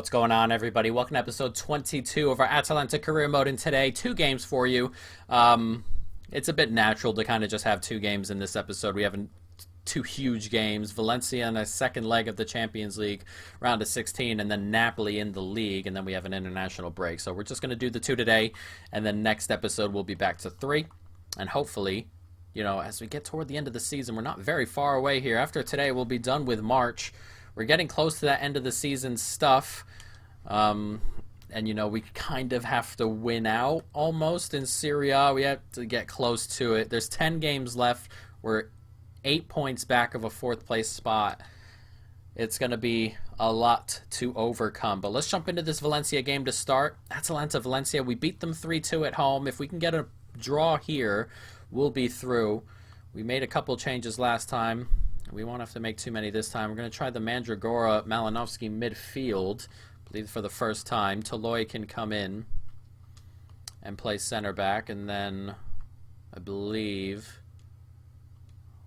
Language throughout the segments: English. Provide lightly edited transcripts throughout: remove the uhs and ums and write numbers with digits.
What's going on, everybody? Welcome to episode 22 of our Atalanta career mode, and today, two games for you. It's a bit natural to kind of just have two games in this episode. We have two huge games, Valencia in a second leg of the Champions League, round of 16, and then Napoli in the league, and then we have an international break. So we're just going to do the two today, and then next episode we'll be back to three, and hopefully, you know, as we get toward the end of the season, we're not very far away here. After today, we'll be done with March. We're getting close to that end of the season stuff. And, you know, we kind of have to win out almost in Serie. We have to get close to it. There's 10 games left. We're 8 points back of a fourth place spot. It's going to be a lot to overcome. But let's jump into this Valencia game to start. Atalanta Valencia, we beat them 3-2 at home. If we can get a draw here, we'll be through. We made a couple changes last time. We won't have to make too many this time. We're going to try the Mandragora Malinovsky midfield. I believe for the first time. Toloi can come in and play center back. And then I believe,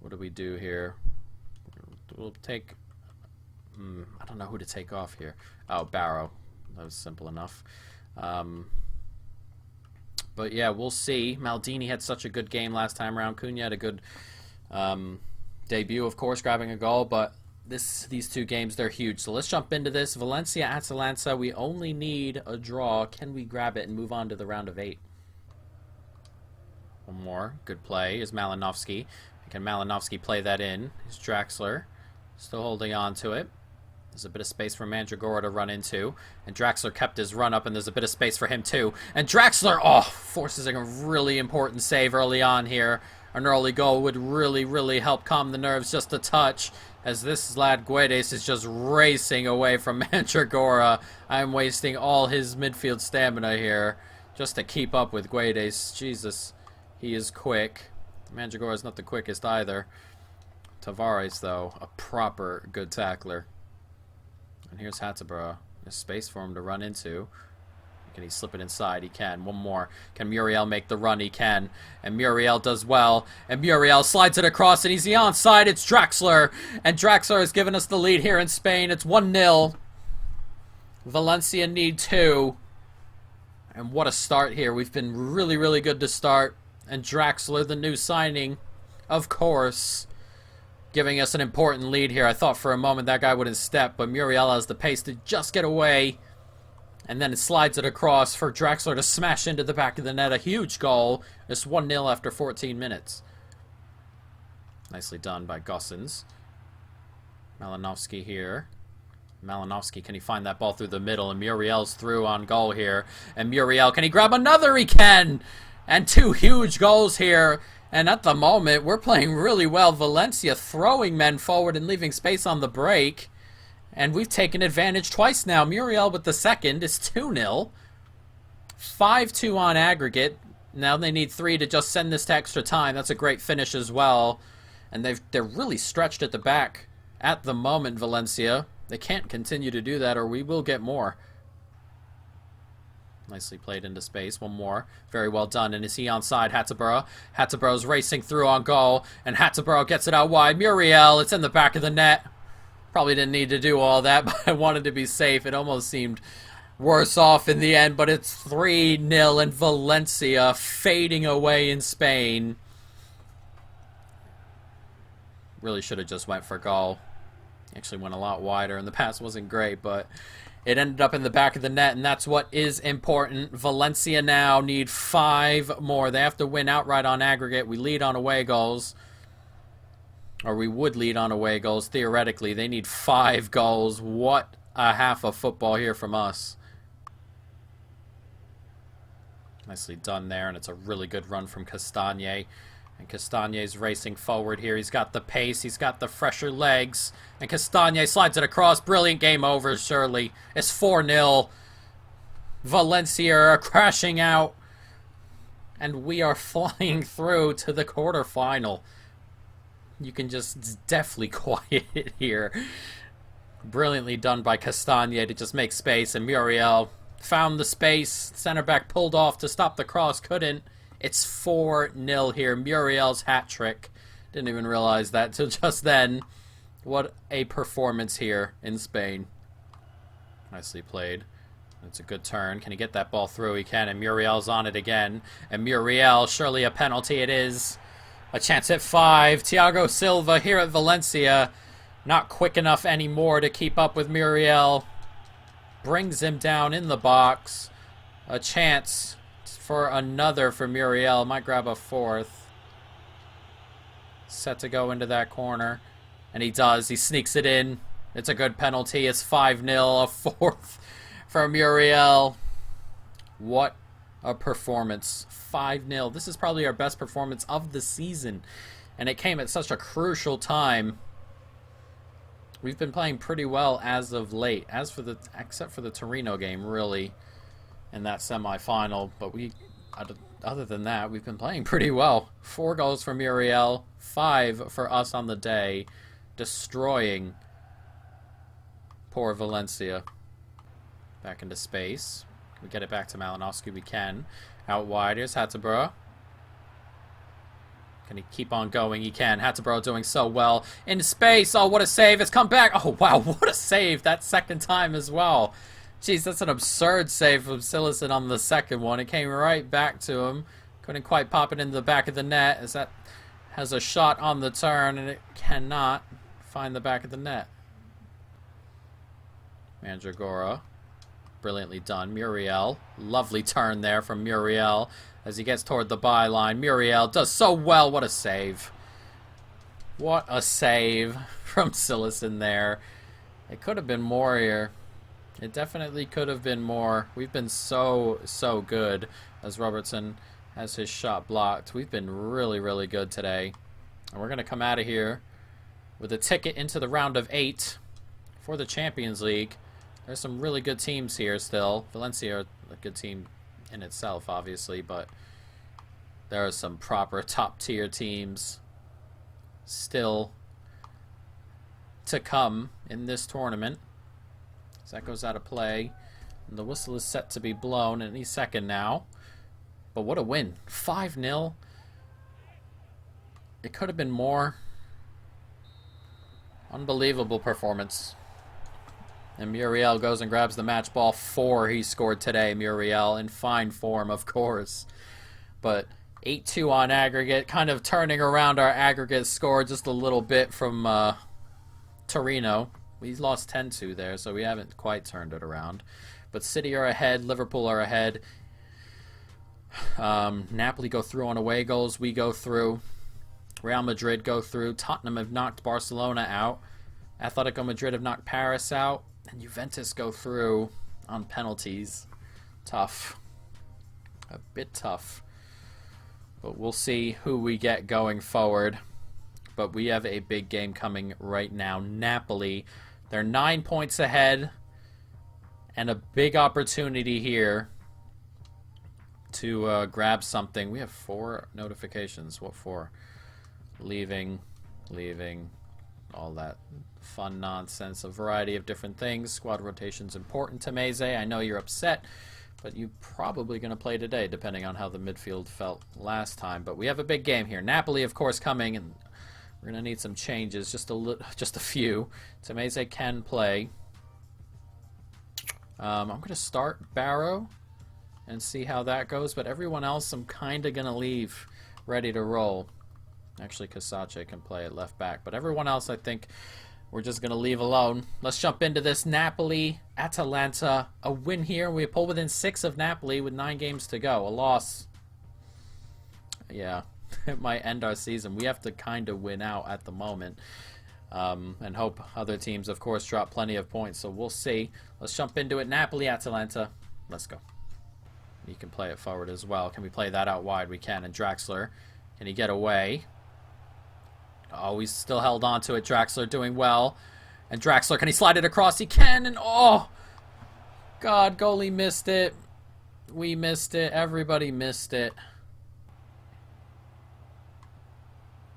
what do we do here? We'll take, I don't know who to take off here. Oh, Barrow. That was simple enough. But yeah, we'll see. Maldini had such a good game last time around. Cunha had a good debut, of course, grabbing a goal, but these two games, they're huge. So let's jump into this. Valencia, Atalanta, we only need a draw. Can we grab it and move on to the round of 8? One more. Good play is Malinovsky. Can Malinovsky play that in? Here's Draxler. Still holding on to it. There's a bit of space for Mandragora to run into. And Draxler kept his run up, and there's a bit of space for him too. And Draxler, forces a really important save early on here. An early goal would really help calm the nerves just a touch, as this lad Guedes is just racing away from Mandragora. I'm wasting all his midfield stamina here just to keep up with Guedes. Jesus, he is quick. Mandragora is not the quickest either. Tavares, though, a proper good tackler. And here's Hattabra. There's space for him to run into. Can he slip it inside? He can. One more. Can Muriel make the run? He can. And Muriel does well. And Muriel slides it across, and he's the onside. It's Draxler. And Draxler has given us the lead here in Spain. It's 1-0. Valencia need 2. And what a start here. We've been really good to start. And Draxler, the new signing, of course, giving us an important lead here. I thought for a moment that guy wouldn't step, but Muriel has the pace to just get away. And then it slides it across for Draxler to smash into the back of the net. A huge goal. It's 1-0 after 14 minutes. Nicely done by Gossens. Malinovsky here. Malinovsky, can he find that ball through the middle? And Muriel's through on goal here. And Muriel, can he grab another? He can! And 2 huge goals here. And at the moment, we're playing really well. Valencia throwing men forward and leaving space on the break. And we've taken advantage twice now. Muriel with the second is 2-0. 5-2 on aggregate. Now they need 3 to just send this to extra time. That's a great finish as well. And they're really stretched at the back at the moment, Valencia. They can't continue to do that or we will get more. Nicely played into space. One more. Very well done. And is he onside? Hattabra. Hattabro's racing through on goal. And Hattabra gets it out wide. Muriel, it's in the back of the net. Probably didn't need to do all that, but I wanted to be safe. It almost seemed worse off in the end, but it's 3-0 and Valencia fading away in Spain. Really should have just went for goal. Actually went a lot wider, and the pass wasn't great, but it ended up in the back of the net, and that's what is important. Valencia now need 5 more. They have to win outright on aggregate. We lead on away goals. Or we would lead on away goals, theoretically. They need 5 goals. What a half of football here from us. Nicely done there, and it's a really good run from Castagne. And Castagne's racing forward here. He's got the pace. He's got the fresher legs. And Castagne slides it across. Brilliant game over, surely. It's 4-0. Valencia are crashing out. And we are flying through to the quarterfinal. You can just definitely quiet it here. Brilliantly done by Castagne to just make space. And Muriel found the space. Center back pulled off to stop the cross. Couldn't. It's 4-0 here. Muriel's hat trick. Didn't even realize that till just then. What a performance here in Spain. Nicely played. It's a good turn. Can he get that ball through? He can, and Muriel's on it again. And Muriel, surely a penalty it is. A chance at 5. Thiago Silva here at Valencia. Not quick enough anymore to keep up with Muriel. Brings him down in the box. A chance for another for Muriel. Might grab a 4th. Set to go into that corner. And he does. He sneaks it in. It's a good penalty. It's 5-0. A 4th for Muriel. What a performance. 5-0. This is probably our best performance of the season. And it came at such a crucial time. We've been playing pretty well as of late. Except for the Torino game, really, in that semifinal. But other than that, we've been playing pretty well. 4 goals for Muriel. 5 for us on the day. Destroying poor Valencia. Back into space. Can we get it back to Malinovsky? We can. Out wide. Here's Hattaborough. Can he keep on going? He can. Hattaborough doing so well. In space. Oh, what a save. It's come back. Oh, wow. What a save. That second time as well. Jeez, that's an absurd save from Silesen on the second one. It came right back to him. Couldn't quite pop it into the back of the net, as that has a shot on the turn, and it cannot find the back of the net. Mandragora. Brilliantly done. Muriel. Lovely turn there from Muriel as he gets toward the byline. Muriel does so well. What a save. What a save from Silesen there. It could have been more here. It definitely could have been more. We've been so good as Robertson has his shot blocked. We've been really, really good today. And we're going to come out of here with a ticket into the round of 8 for the Champions League. There's some really good teams here still. Valencia are a good team in itself, obviously, but there are some proper top-tier teams still to come in this tournament. So that goes out of play. And the whistle is set to be blown any second now. But what a win. 5-0. It could have been more. Unbelievable performance. And Muriel goes and grabs the match ball. 4 he scored today, Muriel, in fine form, of course. But 8-2 on aggregate, kind of turning around our aggregate score just a little bit from Torino. We lost 10-2 there, so we haven't quite turned it around. But City are ahead, Liverpool are ahead. Napoli go through on away goals, we go through. Real Madrid go through. Tottenham have knocked Barcelona out. Atletico Madrid have knocked Paris out. And Juventus go through on penalties. Tough. A bit tough. But we'll see who we get going forward. But we have a big game coming right now. Napoli, they're 9 points ahead. And a big opportunity here to grab something. We have 4 notifications. What for? Leaving, all that fun nonsense, a variety of different things. Squad rotation's important to Meze. I know you're upset, but you're probably going to play today, depending on how the midfield felt last time. But we have a big game here. Napoli, of course, coming, and we're going to need some changes, just a few. Meze can play. I'm going to start Barrow and see how that goes, but everyone else I'm kind of going to leave ready to roll. Actually, Kasache can play at left back, but everyone else I think we're just going to leave alone. Let's jump into this. Napoli, Atalanta, a win here. We pull within 6 of Napoli with 9 games to go. A loss. Yeah, it might end our season. We have to kind of win out at the moment and hope other teams, of course, drop plenty of points, so we'll see. Let's jump into it. Napoli, Atalanta. Let's go. You can play it forward as well. Can we play that out wide? We can. And Draxler, can he get away? Oh, he's still held on to it. Draxler doing well. And Draxler, can he slide it across? He can, and oh! God, goalie missed it. We missed it. Everybody missed it.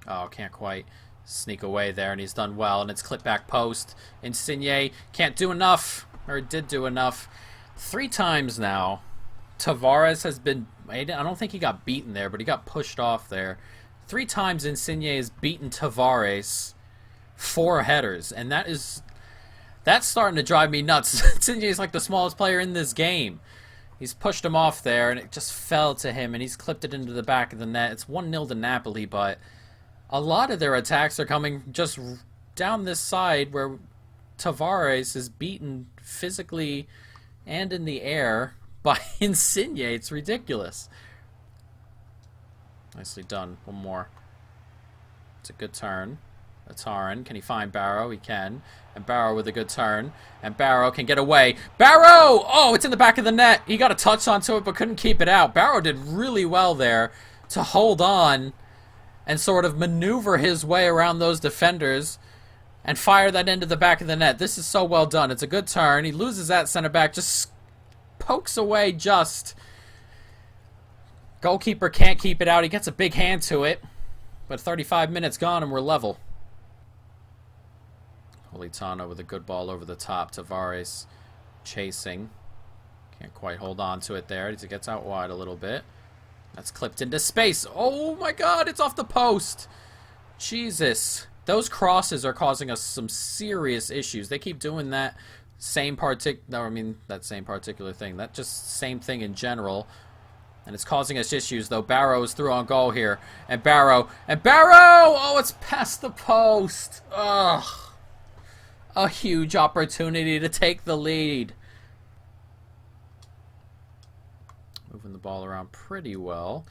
Oh, can't quite sneak away there, and he's done well, and it's clipped back post. Insigne can't do enough, or did do enough. 3 times now. Tavares has been... I don't think he got beaten there, but he got pushed off there. 3 times Insigne has beaten Tavares 4 headers, and that is That's starting to drive me nuts. Insigne's like the smallest player in this game. He's pushed him off there, and it just fell to him, and he's clipped it into the back of the net. It's 1-0 to Napoli, but a lot of their attacks are coming just down this side where Tavares is beaten physically and in the air by Insigne. It's ridiculous. Nicely done. One more. It's a good turn. Atarin, can he find Barrow? He can. And Barrow with a good turn. And Barrow can get away. Barrow! Oh, it's in the back of the net. He got a touch onto it, but couldn't keep it out. Barrow did really well there to hold on and sort of maneuver his way around those defenders and fire that into the back of the net. This is so well done. It's a good turn. He loses that center back. Just pokes away just. Goalkeeper can't keep it out. He gets a big hand to it. But 35 minutes gone and we're level. Politano with a good ball over the top. Tavares chasing. Can't quite hold on to it there. He gets out wide a little bit. That's clipped into space. Oh my god, it's off the post. Jesus. Those crosses are causing us some serious issues. They keep doing that same particular thing. That just same thing in general. And it's causing us issues, though. Barrow is through on goal here. And Barrow! Oh, it's past the post! Ugh. A huge opportunity to take the lead. Moving the ball around pretty well.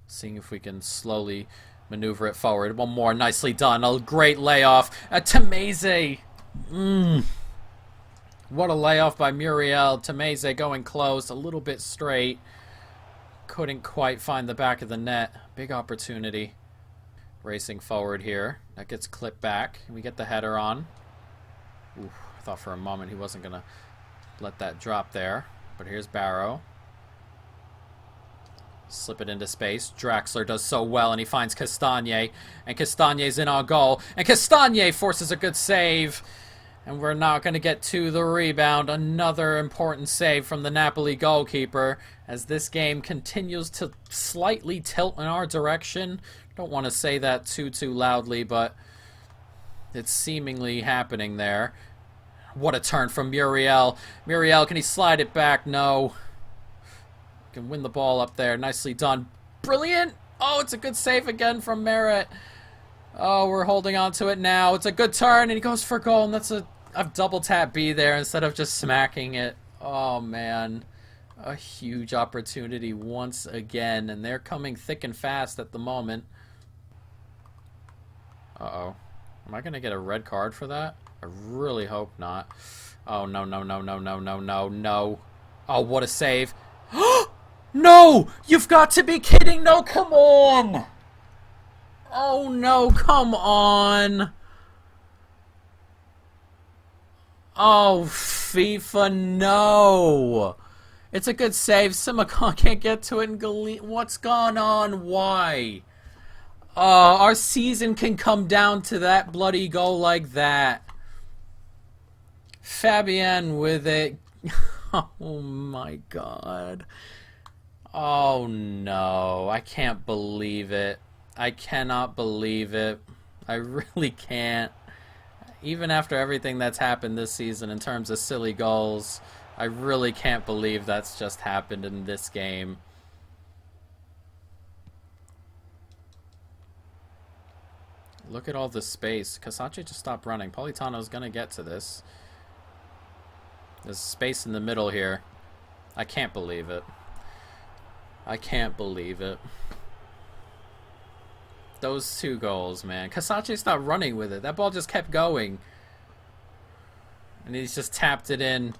Seeing if we can slowly maneuver it forward. One more, nicely done. A great layoff. Tameze! What a layoff by Muriel. Tameze going close, a little bit straight. Couldn't quite find the back of the net. Big opportunity. Racing forward here. That gets clipped back. We get the header on. Ooh, I thought for a moment he wasn't going to let that drop there. But here's Barrow. Slip it into space. Draxler does so well, and he finds Castagne. And Castagne's in on goal. And Castagne forces a good save. And we're not going to get to the rebound. Another important save from the Napoli goalkeeper as this game continues to slightly tilt in our direction. Don't want to say that too loudly, but it's seemingly happening there. What a turn from Muriel. Muriel, can he slide it back? No. Can win the ball up there. Nicely done. Brilliant. Oh, it's a good save again from Merritt. Oh, we're holding on to it now. It's a good turn, and he goes for goal, and that's a double tap B there instead of just smacking it. Oh, man. A huge opportunity once again, and they're coming thick and fast at the moment. Uh-oh. Am I going to get a red card for that? I really hope not. Oh, no. Oh, what a save. No! You've got to be kidding! No, come on! Oh, no, come on! Oh, FIFA, no! It's a good save. Simakon can't get to it. And what's gone on? Why? Our season can come down to that bloody goal like that. Fabian with it. Oh, my God. Oh, no. I can't believe it. I cannot believe it. I really can't. Even after everything that's happened this season in terms of silly goals, I really can't believe that's just happened in this game. Look at all the space. Casace just stopped running. Politano's going to get to this. There's space in the middle here. I can't believe it. I can't believe it. Those two goals, man. Casace stopped running with it. That ball just kept going. And he's just tapped it in.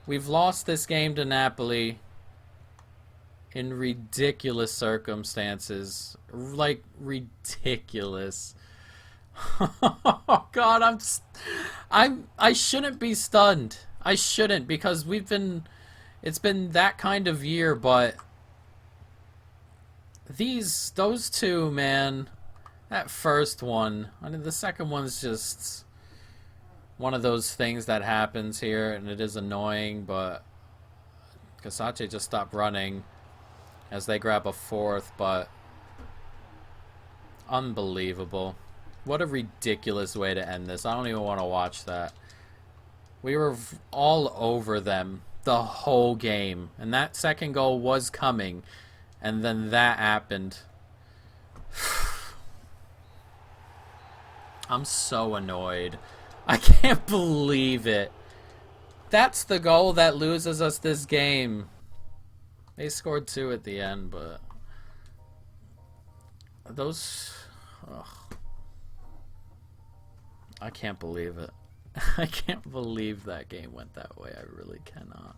We've lost this game to Napoli in ridiculous circumstances. Like, ridiculous. Oh, God, I shouldn't be stunned. I shouldn't, because it's been that kind of year, but those two, man, that first one, I mean, the second one's just one of those things that happens here, and it is annoying, but Casace just stopped running as they grab a fourth, but unbelievable. What a ridiculous way to end this. I don't even want to watch that. We were all over them the whole game. And that second goal was coming. And then that happened. I'm so annoyed. I can't believe it. That's the goal that loses us this game. They scored 2 at the end, but those... Ugh. I can't believe it. I can't believe that game went that way. I really cannot.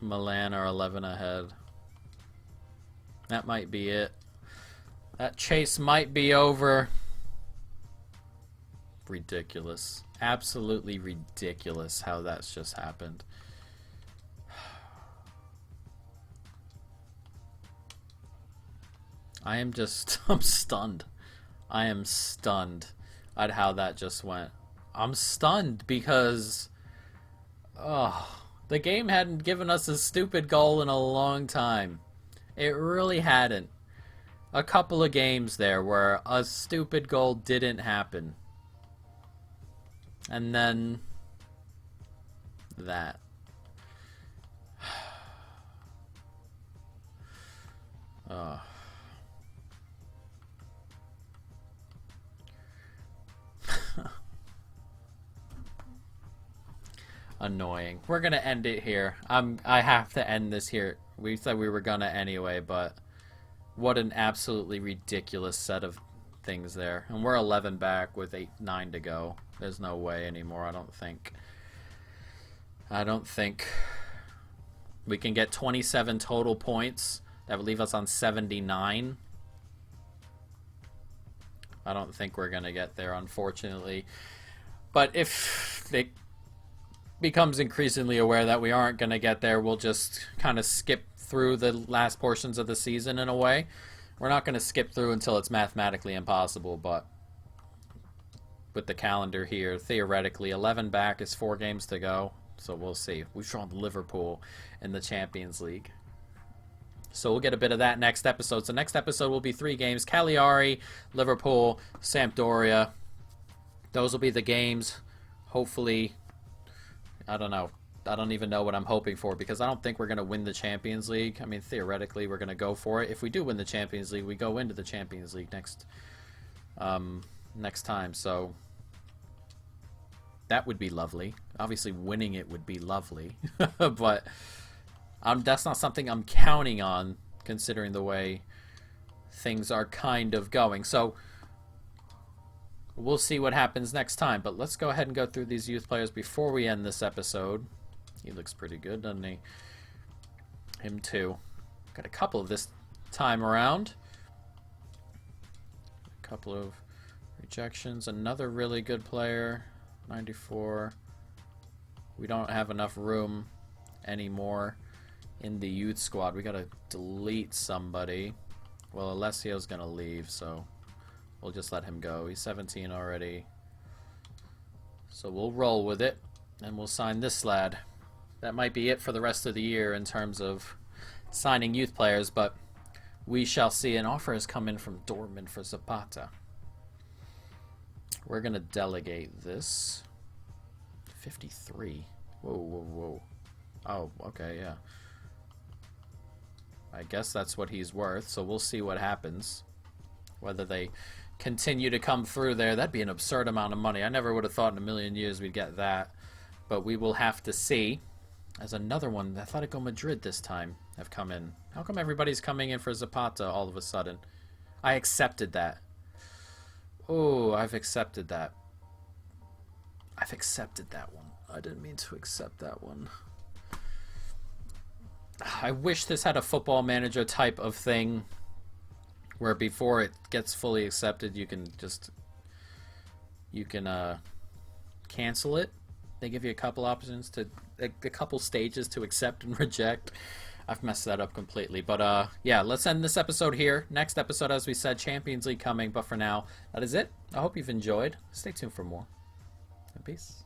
Milan are 11 ahead. That might be it. That chase might be over. Ridiculous. Absolutely ridiculous how that's just happened. I'm stunned. I am stunned at how that just went. I'm stunned because the game hadn't given us a stupid goal in a long time. It really hadn't. A couple of games there where a stupid goal didn't happen. And then that. Annoying. We're gonna end it here. I have to end this here. We said we were gonna anyway, but what an absolutely ridiculous set of things there. And we're 11 back with 9 to go. There's no way anymore, I don't think. I don't think we can get 27 total points. That would leave us on 79. I don't think we're gonna get there, unfortunately. But if it becomes increasingly aware that we aren't going to get there, we'll just kind of skip through the last portions of the season in a way. We're not going to skip through until it's mathematically impossible, but with the calendar here, theoretically, 11 back is 4 games to go, so we'll see. We've drawn Liverpool in the Champions League. So we'll get a bit of that next episode. So next episode will be 3 games. Cagliari, Liverpool, Sampdoria. Those will be the games. Hopefully... I don't know. I don't even know what I'm hoping for because I don't think we're going to win the Champions League. I mean, theoretically, we're going to go for it. If we do win the Champions League, we go into the Champions League next time. So that would be lovely. Obviously, winning it would be lovely. But that's not something I'm counting on considering the way things are kind of going. So we'll see what happens next time, but let's go ahead and go through these youth players before we end this episode. He looks pretty good, doesn't he? Him too. Got a couple of this time around. A couple of rejections. Another really good player. 94. We don't have enough room anymore in the youth squad. We gotta delete somebody. Well, Alessio's gonna leave, so we'll just let him go. He's 17 already. So we'll roll with it, and we'll sign this lad. That might be it for the rest of the year in terms of signing youth players, but we shall see. An offer has come in from Dortmund for Zapata. We're going to delegate this. 53. Whoa, whoa, whoa. Oh, okay, yeah. I guess that's what he's worth, so we'll see what happens. Whether they continue to come through there. That'd be an absurd amount of money. I never would have thought in a million years we'd get that. But we will have to see. There's another one. Atletico Madrid this time have come in. How come everybody's coming in for Zapata all of a sudden? I accepted that. Oh, I've accepted that. I've accepted that one. I didn't mean to accept that one. I wish this had a football manager type of thing where before it gets fully accepted you can cancel it. They give you a couple options to a couple stages to accept and reject. I've messed that up completely, but yeah, let's end this episode here. Next episode, as we said, Champions League coming, but for now that is it. I hope you've enjoyed. Stay tuned for more, and peace.